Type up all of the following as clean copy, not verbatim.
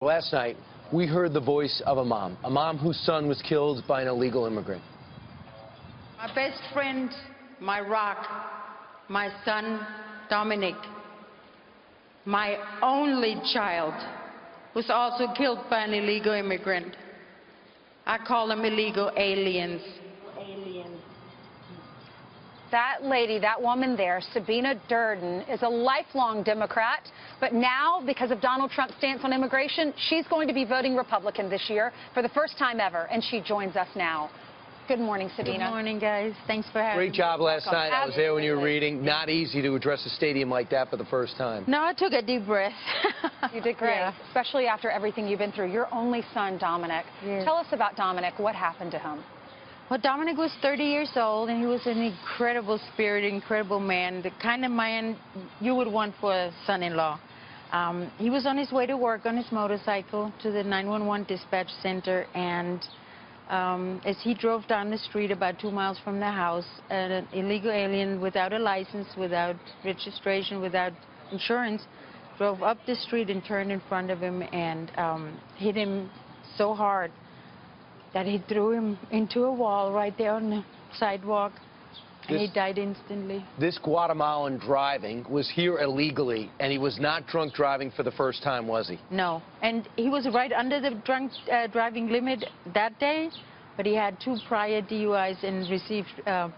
Last night, we heard the voice of a mom whose son was killed by an illegal immigrant. My best friend, my rock, my son, Dominic, my only child, was also killed by an illegal immigrant. I call them illegal aliens. That lady, that woman there, Sabine Durden, is a lifelong Democrat. But now, because of Donald Trump's stance on immigration, she's going to be voting Republican this year for the first time ever. And she joins us now. Good morning, Sabine. Good morning, guys. Thanks for having me. Great job last Welcome. night. I was there when you were reading. Not easy to address a stadium like that for the first time. No, I took a deep breath. You did great, Yeah. especially after everything you've been through. Your only son, Dominic. Yes. Tell us about Dominic. What happened to him? Well, Dominic was 30 years old, and he was an incredible spirit, incredible man, the kind of man you would want for a son-in-law. He was on his way to work on his motorcycle to the 911 dispatch center, and as he drove down the street about 2 miles from the house, an illegal alien without a license, without registration, without insurance, drove up the street and turned in front of him and hit him so hard that he threw him into a wall right there on the sidewalk, and he died instantly. This Guatemalan driving was here illegally, and he was not drunk driving for the first time, was he? No, and he was right under the drunk driving limit that day, but he had 2 prior DUIs and received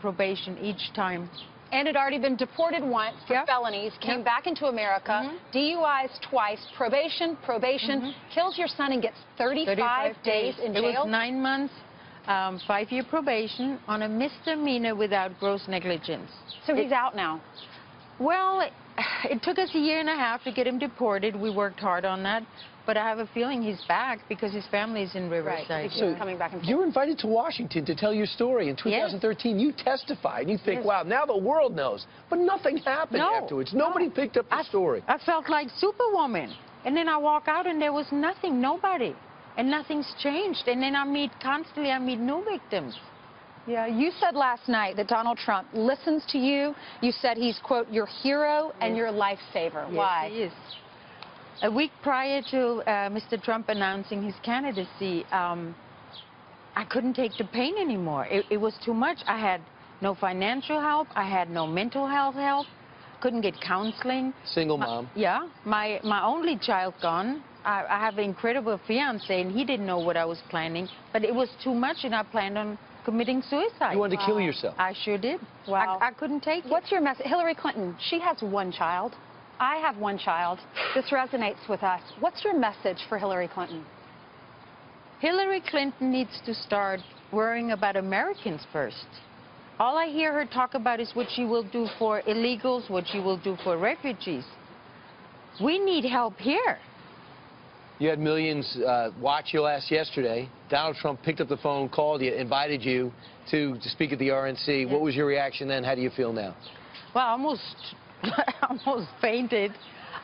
probation each time. And had already been deported once for Yep. felonies, came Yep. back into America, DUIs twice, probation, kills your son and gets 35 days in jail. It was 9 months, 5-year probation on a misdemeanor without gross negligence. So he's out now. Well, it took us a year and a half to get him deported. We worked hard on that. But I have a feeling he's back because his family is in Riverside. Right. So coming back and you were invited to Washington to tell your story in 2013. You testified. You think, Yes. wow, now the world knows. But nothing happened No. afterwards. Nobody picked up the story. I felt like Superwoman. And then I walk out and there was nothing, nobody. And nothing's changed. And then I meet new victims. Yeah, you said last night that Donald Trump listens to you. You said he's, quote, your hero and your lifesaver. Yes, Why? he is. A week prior to Mr. Trump announcing his candidacy, I couldn't take the pain anymore. It was too much. I had no financial help. I had no mental health help. Couldn't get counseling. Single mom. Yeah, my only child gone. I have an incredible fiance, and he didn't know what I was planning. But it was too much, and I planned on committing suicide. You wanted to kill yourself. I sure did. Wow. I couldn't take it. What's your message? Hillary Clinton, she has 1 child. I have 1 child. This resonates with us. What's your message for Hillary Clinton? Hillary Clinton needs to start worrying about Americans first. All I hear her talk about is what she will do for illegals, what she will do for refugees. We need help here. You had millions watch you yesterday. Donald Trump picked up the phone, called you, invited you to speak at the RNC. What was your reaction then? How do you feel now? Well, I almost fainted.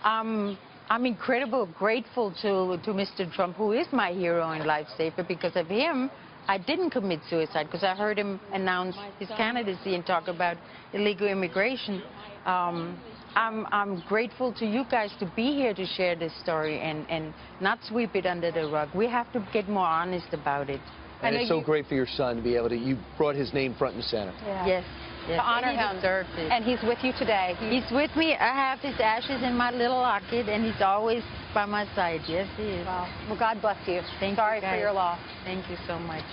I'm incredibly grateful to Mr. Trump, who is my hero and lifesaver. Because of him, I didn't commit suicide, because I heard him announce his candidacy and talk about illegal immigration. I'm grateful to you guys to be here to share this story and not sweep it under the rug. We have to get more honest about it. And it's so great for your son to be able to, you brought his name front and center. Yeah. Yes. To honor him. Deserves it. And he's with you today. He's with me. I have his ashes in my little locket, and he's always by my side. Yes, he is. Wow. Well, God bless you. Thank Sorry you, for guys. your loss. Thank you so much.